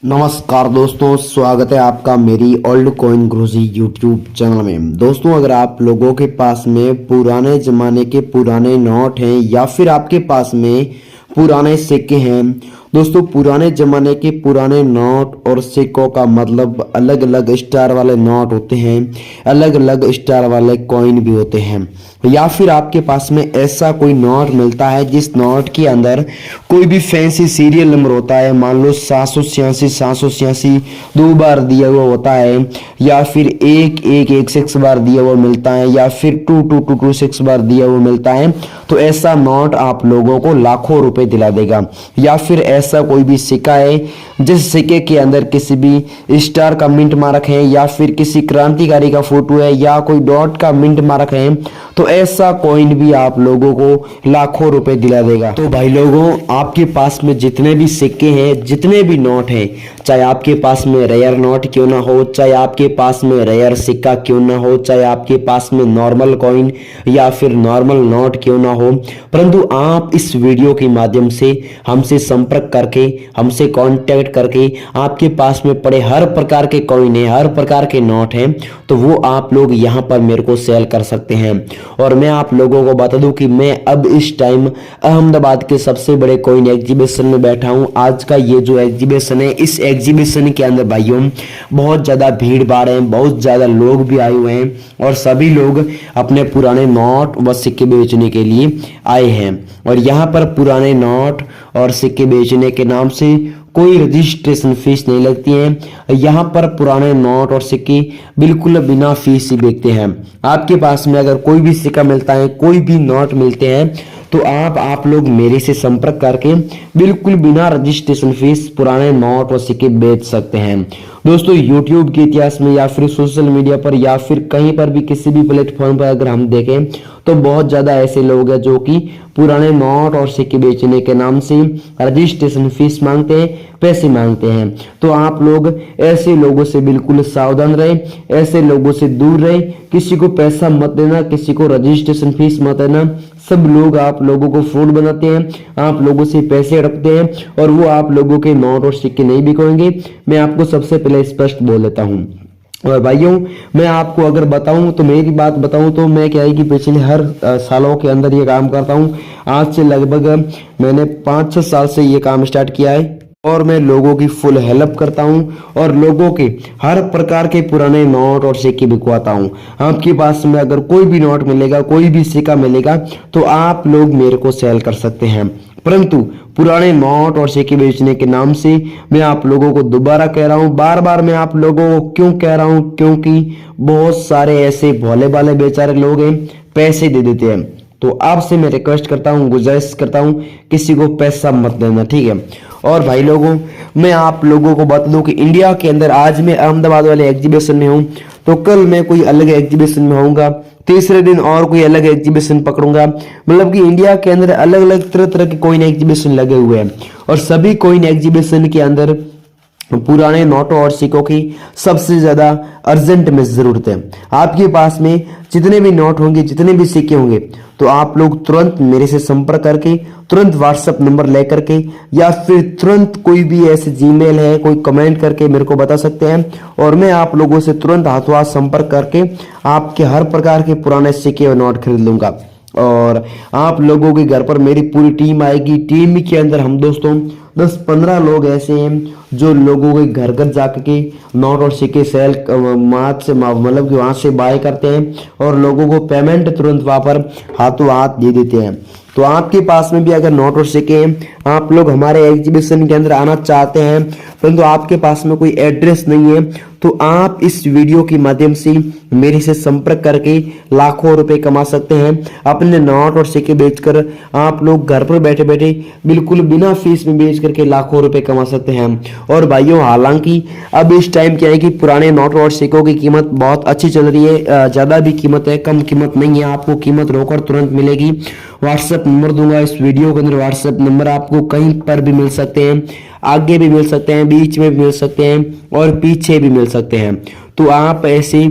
नमस्कार दोस्तों, स्वागत है आपका मेरी ओल्ड कॉइन गुरुजी यूट्यूब चैनल में। दोस्तों, अगर आप लोगों के पास में पुराने ज़माने के पुराने नोट हैं या फिर आपके पास में पुराने सिक्के हैं, दोस्तों पुराने ज़माने के पुराने नोट और सिक्कों का मतलब अलग अलग स्टार वाले नोट होते हैं, अलग अलग स्टार वाले कॉइन भी होते हैं। या फिर आपके पास में ऐसा कोई नोट मिलता है जिस नोट के अंदर कोई भी फैंसी सीरियल नंबर होता है, मान लो 786 दो बार दिया हुआ होता है, या फिर 1116 बार दिया हुआ मिलता है, या फिर 2226 बार दिया हुआ मिलता है, तो ऐसा नोट आप लोगों को लाखों रुपए दिला देगा। या फिर ऐसा कोई भी सिक्का है जिस सिक्के के अंदर किसी भी स्टार का मिंट मार्क है, या फिर किसी क्रांतिकारी का फोटो है, या कोई डॉट का मिंट मार्क है, तो ऐसा कॉइन भी आप लोगों को लाखों रुपए दिला देगा। तो भाई लोगों, आपके पास में जितने भी सिक्के हैं, जितने भी नोट हैं, चाहे आपके पास में रेयर नोट क्यों ना हो, चाहे आपके पास में रेयर सिक्का क्यों ना हो, चाहे आपके पास में नॉर्मल कॉइन या फिर नॉर्मल नोट क्यों ना हो, परंतु आप इस वीडियो के माध्यम से हमसे संपर्क करके, हमसे कांटेक्ट करके आपके पास में पड़े हर प्रकार के कॉइन है, हर प्रकार के नोट हैं, तो वो आप लोग यहाँ पर मेरे को सेल कर सकते हैं। और मैं आप लोगों को बता दूं कि मैं अब इस टाइम अहमदाबाद के सबसे बड़े कॉइन एग्जीबिशन में बैठा हूं। आज का ये जो एग्जीबिशन है, इस एग्जीबिशन के अंदर भाइयों बहुत ज्यादा भीड़ भाड़ है, बहुत ज्यादा लोग भी आए हुए हैं और सभी लोग अपने पुराने नोट व सिक्के बेचने के लिए आए हैं। और यहाँ पर पुराने नोट और सिक्के बेचने के नाम से कोई रजिस्ट्रेशन फीस नहीं लगती है। यहाँ पर पुराने नोट और सिक्के बिल्कुल बिना फीस ही बिकते हैं। आपके पास में अगर कोई भी सिक्का मिलता है, कोई भी नोट मिलते हैं, तो आप लोग मेरे से संपर्क करके बिल्कुल बिना रजिस्ट्रेशन फीस पुराने नोट और सिक्के बेच सकते हैं। दोस्तों, YouTube के इतिहास में या फिर सोशल मीडिया पर या फिर कहीं पर भी किसी भी प्लेटफॉर्म पर अगर हम देखें तो बहुत ज्यादा ऐसे लोग हैं जो कि पुराने नोट और सिक्के बेचने के नाम से रजिस्ट्रेशन फीस मांगते हैं, पैसे मांगते हैं। तो आप लोग ऐसे लोगों से बिल्कुल सावधान रहे, ऐसे लोगों से दूर रहे। किसी को पैसा मत देना, किसी को रजिस्ट्रेशन फीस मत देना। सब लोग आप लोगों को फ्रॉड बनाते हैं, आप लोगों से पैसे रखते हैं और वो आप लोगों के नोट और सिक्के नहीं बिकवाएंगे। मैं आपको सबसे पहले स्पष्ट बोल देता हूँ। और भाइयों, मैं आपको अगर बताऊं तो मेरी बात बताऊं तो मैं क्या है कि पिछले हर सालों के अंदर ये काम करता हूं। आज से लगभग मैंने 5-6 साल से ये काम स्टार्ट किया है और मैं लोगों की फुल हेल्प करता हूं और लोगों के हर प्रकार के पुराने नोट और सिक्के बिकवाता हूं। आपके पास में अगर कोई भी नोट मिलेगा, कोई भी सिक्का मिलेगा, तो आप लोग मेरे को सेल कर सकते हैं। परंतु पुराने नोट और सिक्के बेचने के नाम से मैं आप लोगों को दोबारा कह रहा हूं, बार बार मैं आप लोगों को क्यों कह रहा हूं, क्योंकि बहुत सारे ऐसे भोले भाले बेचारे लोग हैं, पैसे दे देते हैं। तो आपसे मैं रिक्वेस्ट करता हूं, गुजारिश करता हूं, किसी को पैसा मत देना, ठीक है। और भाई लोगों, मैं आप लोगों को बता दूं कि इंडिया के अंदर आज मैं अहमदाबाद वाले एग्जीबिशन में हूं, तो कल मैं कोई अलग एग्जीबिशन में होऊंगा, तीसरे दिन और कोई अलग एग्जीबिशन पकड़ूंगा। मतलब कि इंडिया के अंदर अलग अलग तरह तरह के कॉइन एग्जीबिशन लगे हुए हैं और सभी कॉइन एग्जीबिशन के अंदर पुराने नोटों और सिक्कों की सबसे ज्यादा अर्जेंट में जरूरत है। आपके पास में जितने भी नोट होंगे, जितने भी सिक्के होंगे, तो आप लोग तुरंत मेरे से संपर्क करके, तुरंत व्हाट्सएप नंबर लेकर के, या फिर तुरंत कोई भी ऐसे जीमेल है, कोई कमेंट करके मेरे को बता सकते हैं और मैं आप लोगों से तुरंत हाथों हाथ संपर्क करके आपके हर प्रकार के पुराने सिक्के और नोट खरीद लूंगा। और आप लोगों के घर पर मेरी पूरी टीम आएगी। टीम के अंदर हम दोस्तों 10-15 लोग ऐसे हैं जो लोगों के घर घर जाकर के नोट और सिक्के सेल मतलब कि वहां से बाय करते हैं और लोगों को पेमेंट तुरंत वहां पर हाथों हाथ दे देते हैं। तो आपके पास में भी अगर नोट और सिक्के हैं, आप लोग हमारे एग्जीबिशन के अंदर आना चाहते हैं, परंतु आपके पास में कोई एड्रेस नहीं है, तो आप इस वीडियो के माध्यम से मेरे से संपर्क करके लाखों रुपए कमा सकते हैं। अपने नोट और सिक्के बेचकर आप लोग घर पर बैठे बैठे बिल्कुल बिना फीस में बेच करके लाखों रुपए कमा सकते हैं। और भाइयों, हालांकि अब इस टाइम क्या है कि पुराने नोट और सिक्कों की कीमत बहुत अच्छी चल रही है, ज्यादा भी कीमत है, कम कीमत नहीं है। आपको कीमत रोककर तुरंत मिलेगी। व्हाट्सएप नंबर दूंगा इस वीडियो के अंदर, व्हाट्सएप नंबर आपको कहीं पर भी मिल सकते हैं, आगे भी मिल सकते हैं, बीच में भी मिल सकते हैं और पीछे भी मिल सकते हैं। तो आप ऐसे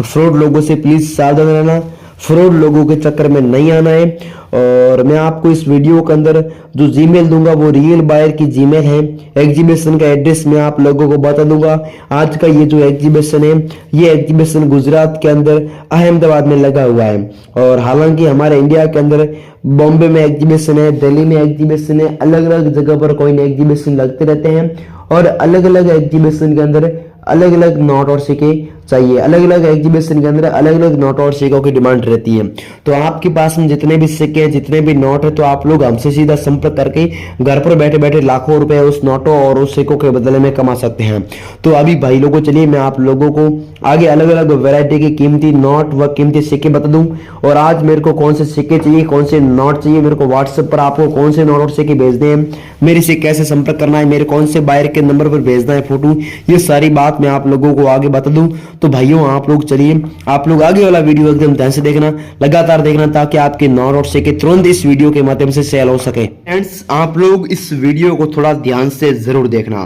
फ्रॉड लोगों से प्लीज सावधान रहना, फ्रॉड लोगों के चक्कर में नहीं आना है। और मैं आपको इस वीडियो के अंदर जो जीमेल दूंगा वो रियल बायर की जीमेल है। एग्जीबिशन का एड्रेस मैं आप लोगों को बता दूंगा। आज का ये जो एग्जीबिशन है, ये एग्जीबिशन गुजरात के अंदर अहमदाबाद में लगा हुआ है। और हालांकि हमारे इंडिया के अंदर बॉम्बे में एग्जीबिशन है, दिल्ली में एग्जीबिशन है, अलग अलग जगह पर कोई एग्जीबिशन लगते रहते हैं। और अलग अलग एग्जीबिशन के अंदर अलग अलग नोट और सिक्के चाहिए, अलग अलग एग्जीबिशन के अंदर अलग अलग नोट और सिक्कों की डिमांड रहती है। तो आपके पास में जितने भी सिक्के हैं, जितने भी नोट है, तो आप लोग हमसे सीधा संपर्क करके घर पर बैठे बैठे लाखों रुपए उस नोटों और उस सिक्कों के बदले में कमा सकते हैं। तो अभी भाई लोगों चलिए मैं आप लोगों को आगे अलग अलग वैरायटी के कीमती नोट व कीमती सिक्के बता दूं। और आज मेरे को कौन से सिक्के चाहिए, कौन से नोट चाहिए, मेरे को व्हाट्सएप पर आपको कौन से नोट और सिक्के भेजने हैं, मेरे से कैसे संपर्क करना है, मेरे कौन से बायर के नंबर पर भेजना है फोटो, ये सारी बात मैं आप लोगों को आगे बता दूं। तो भाइयों आप लोग चलिए, आप लोग आगे वाला वीडियो एकदम ध्यान से देखना, लगातार देखना, ताकि आपके नोट और सिक्के तुरंत इस वीडियो के माध्यम से सेल हो सके। फ्रेंड्स आप लोग इस वीडियो को थोड़ा ध्यान से जरूर देखना,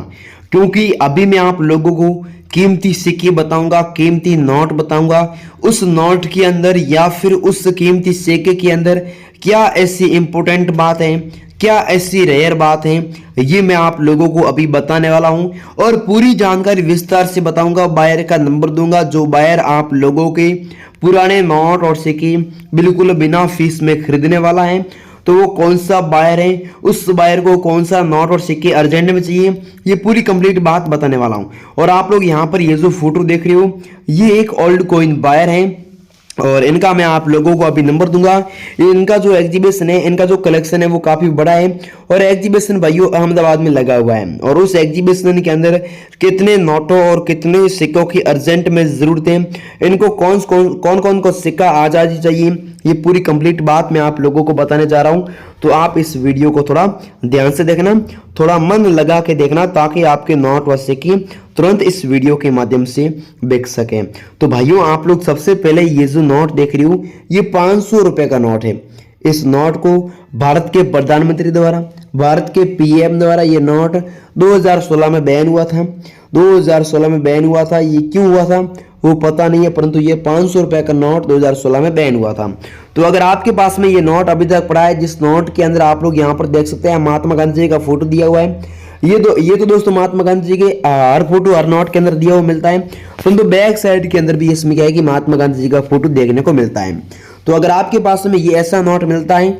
क्योंकि अभी मैं आप लोगों को कीमती सिक्के बताऊंगा, कीमती नोट बताऊंगा। उस नोट के अंदर या फिर उस कीमती सिक्के के अंदर क्या ऐसी इंपॉर्टेंट बात है, क्या ऐसी रेयर बात है, ये मैं आप लोगों को अभी बताने वाला हूं। और पूरी जानकारी विस्तार से बताऊंगा। बायर का नंबर दूंगा, जो बायर आप लोगों के पुराने नोट और सिक्के बिल्कुल बिना फीस में खरीदने वाला है। तो वो कौन सा बायर है, उस बायर को कौन सा नोट और सिक्के अर्जेंट में चाहिए, ये पूरी कंप्लीट बात बताने वाला हूं। और आप लोग यहाँ पर ये जो फोटो देख रहे हो, ये एक ओल्ड कॉइन बायर है और इनका मैं आप लोगों को अभी नंबर दूंगा। इनका जो एग्जीबिशन है, इनका जो कलेक्शन है वो काफी बड़ा है। और एग्जीबिशन भाइयों अहमदाबाद में लगा हुआ है। और उस एग्जीबिशन के अंदर कितने नोटों और कितने सिक्कों की अर्जेंट में जरूरत है, इनको कौन कौन को सिक्का आज ही चाहिए, ये पूरी कंप्लीट बात मैं आप लोगों को बताने जा रहा हूं। तो आप इस वीडियो को थोड़ा ध्यान से देखना, थोड़ा मन लगा के देखना, ताकि आपके नोट व सिक्के तुरंत इस वीडियो के माध्यम से बिक सके। तो भाइयों आप लोग सबसे पहले ये जो नोट देख रही हो, ये 500 रुपए का नोट है। इस नोट को भारत के प्रधानमंत्री द्वारा, भारत के पीएम द्वारा ये नोट 2016 में बैन हुआ था। 2016 में बैन हुआ था, ये क्यों हुआ था वो पता नहीं है, परंतु ये 500 रुपए का नोट 2016 में बैन हुआ था। तो अगर आपके पास में ये नोट अभी तक पड़ा है, जिस नोट के अंदर आप लोग यहाँ पर देख सकते हैं महात्मा गांधी जी का फोटो दिया हुआ है, ये तो दोस्तों महात्मा गांधी जी के हर फोटो हर नोट के अंदर दिया हुआ मिलता है, परंतु बैक साइड के अंदर भी इसमें क्या है कि महात्मा गांधी जी का फोटो देखने को मिलता है। तो अगर आपके पास में ये ऐसा नोट मिलता है,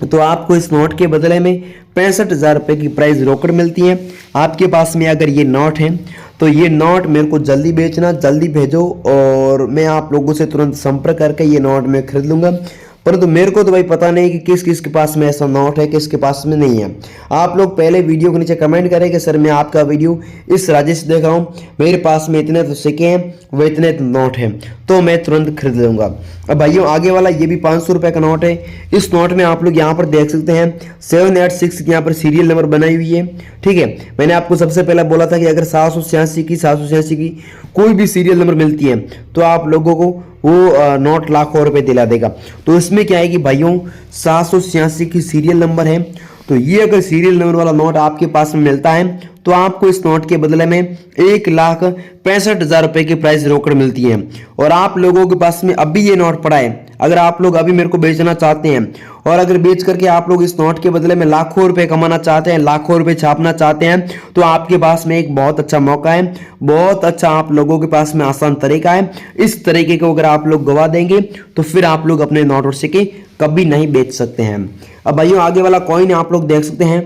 तो आपको इस नोट के बदले में 65,000 रुपए की प्राइस रोकड़ मिलती है। आपके पास में अगर ये नोट है, तो ये नोट मेरे को जल्दी बेचना, जल्दी भेजो, और मैं आप लोगों से तुरंत संपर्क करके ये नोट मैं खरीद लूंगा। परंतु मेरे को तो भाई पता नहीं कि किस किस के पास में ऐसा नोट है, किसके पास में नहीं है। आप लोग पहले वीडियो के नीचे कमेंट करें कि सर मैं आपका वीडियो इस राज्य से देख रहा हूँ, मेरे पास में इतने तो सिक्के हैं, वो इतने तो नोट हैं, तो मैं तुरंत खरीद लूंगा। अब भाइयों आगे वाला ये भी 500 रुपए का नोट है। इस नोट में आप लोग यहाँ पर देख सकते हैं 786 की यहाँ पर सीरियल नंबर बनाई हुई है। ठीक है, मैंने आपको सबसे पहले बोला था कि अगर 786 की कोई भी सीरियल नंबर मिलती है, तो आप लोगों को वो नोट लाखों रुपए दिला देगा। तो इसमें क्या है कि भाइयों 786 की सीरियल नंबर है। तो ये अगर सीरियल नंबर वाला नोट आपके पास में मिलता है, तो आपको इस नोट के बदले में 1,65,000 रुपए की प्राइस रोकड़ मिलती है। और आप लोगों के पास में अभी ये नोट पड़ा है, अगर आप लोग अभी मेरे को बेचना चाहते हैं, और अगर बेच करके आप लोग इस नोट के बदले में लाखों रुपए कमाना चाहते हैं, लाखों रुपए छापना चाहते हैं, तो आपके पास में एक बहुत अच्छा मौका है, बहुत अच्छा आप लोगों के पास में आसान तरीका है। इस तरीके को अगर आप लोग गवा देंगे, तो फिर आप लोग अपने नोट और सिक्के कभी नहीं बेच सकते हैं। अब भाइयों आगे वाला कॉइन आप लोग देख सकते हैं,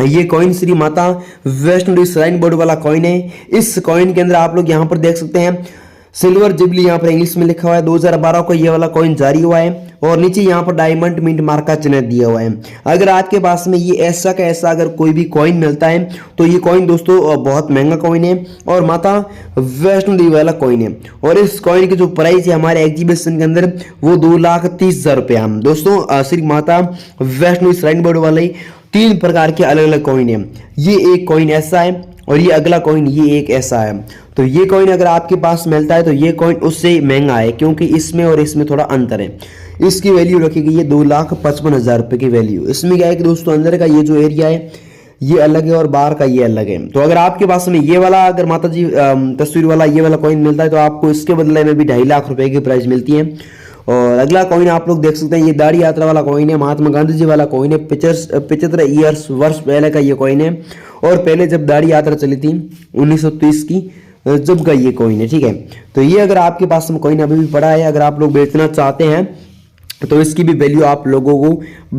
ये coin Shri Mata Vaishno Devi shrine board वाला कॉइन है। इस कॉइन के अंदर आप लोग यहाँ पर देख सकते हैं सिल्वर जुबली यहाँ पर इंग्लिश में लिखा हुआ है। 2012 को ये वाला कॉइन जारी हुआ है, और नीचे यहाँ पर डायमंड मिंट मार्क का चिन्ह दिया हुआ है। अगर आज के पास में ये ऐसा का ऐसा अगर कोई भी कॉइन मिलता है, तो ये कॉइन दोस्तों बहुत महंगा कॉइन है, और माता वैष्णो देवी वाला कॉइन है। और इस कॉइन की जो प्राइस है हमारे एग्जीबिशन के अंदर, वो 2,30,000 रुपया। दोस्तों श्री माता वैष्णो श्राइन बोर्ड वाले 3 प्रकार के अलग अलग कॉइन है। ये एक कॉइन ऐसा है, और ये अगला कॉइन ये एक ऐसा है। तो ये कॉइन अगर आपके पास मिलता है, तो ये कॉइन उससे महंगा है, क्योंकि इसमें और इसमें थोड़ा अंतर है। इसकी वैल्यू रखी गई है 2,55,000 रुपए की वैल्यू। इसमें क्या है कि दोस्तों अंदर का ये जो एरिया है ये अलग है, और बाहर का ये अलग है। तो अगर आपके पास में ये वाला अगर माता जी तस्वीर वाला ये वाला कॉइन मिलता है, तो आपको इसके बदले में भी 2.5 लाख रुपए की प्राइस मिलती है। और अगला कॉइन आप लोग देख सकते हैं, ये दाढ़ी यात्रा वाला कॉइन है, महात्मा गांधी जी वाला कॉइन है, 75 ईयर्स वर्ष पहले का ये कॉइन है। और पहले जब दाढ़ी यात्रा चली थी 1930 की, जब का ये कॉइन है, ठीक है। तो ये अगर आपके पास में कॉइन अभी भी पड़ा है, अगर आप लोग बेचना चाहते हैं तो इसकी भी वैल्यू आप लोगों को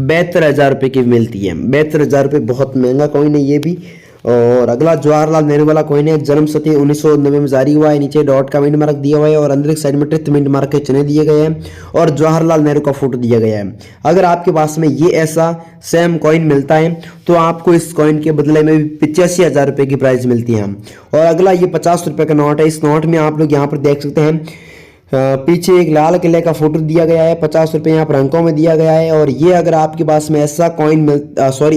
72,000 रुपये की मिलती है। 72,000 रुपये, बहुत महंगा कॉइन है ये भी। और अगला जवाहरलाल नेहरू वाला कॉइन है, जन्म सती 1990 में जारी हुआ है, नीचे डॉट का मिंट मार्क दिया हुआ है और अंदर एक साइड में टिथ मिंट मार्क के चिन्ह दिए गए हैं और जवाहरलाल नेहरू का फोटो दिया गया है। अगर आपके पास में ये ऐसा सेम कॉइन मिलता है तो आपको इस कॉइन के बदले में भी 85,000 रुपये की प्राइस मिलती है। और अगला ये 50 रुपये का नोट है। इस नोट में आप लोग यहाँ पर देख सकते हैं पीछे एक लाल किले का फोटो दिया गया है, 50 रुपये यहाँ पर अंकों में दिया गया है। और ये अगर आपके पास में ऐसा कॉइन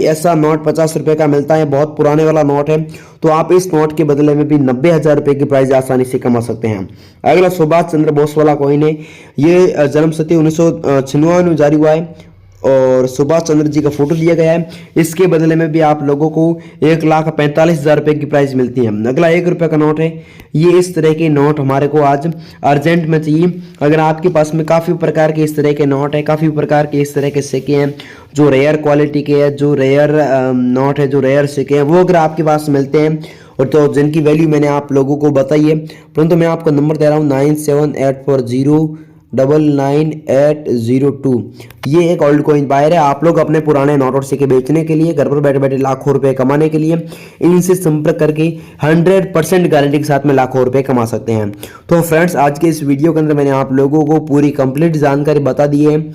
ऐसा नोट 50 रुपये का मिलता है, बहुत पुराने वाला नोट है, तो आप इस नोट के बदले में भी 90,000 रुपये की प्राइस आसानी से कमा सकते हैं। अगला सुभाष चंद्र बोस वाला कॉइन है, ये जन्म सती 1996 में जारी हुआ है और सुभाष चंद्र जी का फोटो दिया गया है। इसके बदले में भी आप लोगों को 1,45,000 रुपये की प्राइस मिलती है। अगला 1 रुपये का नोट है। ये इस तरह के नोट हमारे को आज अर्जेंट में चाहिए। अगर आपके पास में काफ़ी प्रकार के इस तरह के नोट है, काफ़ी प्रकार के इस तरह के सिक्के हैं जो रेयर क्वालिटी के हैं, जो रेयर नोट है, जो रेयर सिक्के हैं, वो अगर आपके पास मिलते हैं और तो जिनकी वैल्यू मैंने आप लोगों को बताई है, परंतु मैं आपको नंबर दे रहा हूँ 9784099802। ये एक ओल्ड कॉइन बायर है। आप लोग अपने पुराने नोट और सिक्के बेचने के लिए, घर पर बैठे बैठे लाखों रुपए कमाने के लिए इनसे संपर्क करके 100% गारंटी के साथ में लाखों रुपए कमा सकते हैं। तो फ्रेंड्स, आज के इस वीडियो के अंदर मैंने आप लोगों को पूरी कंप्लीट जानकारी बता दी है।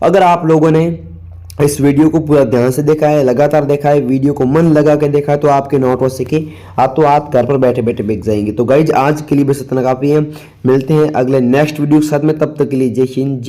अगर आप लोगों ने इस वीडियो को पूरा ध्यान से देखा है, लगातार देखा है, वीडियो को मन लगा के देखा है, तो आपके नोट और सिक्के आप घर पर बैठे बैठे बिक जाएंगे। तो गाइज, आज के लिए बस इतना काफी है। मिलते हैं अगले नेक्स्ट वीडियो के साथ में, तब तक के लिए जय हिंद।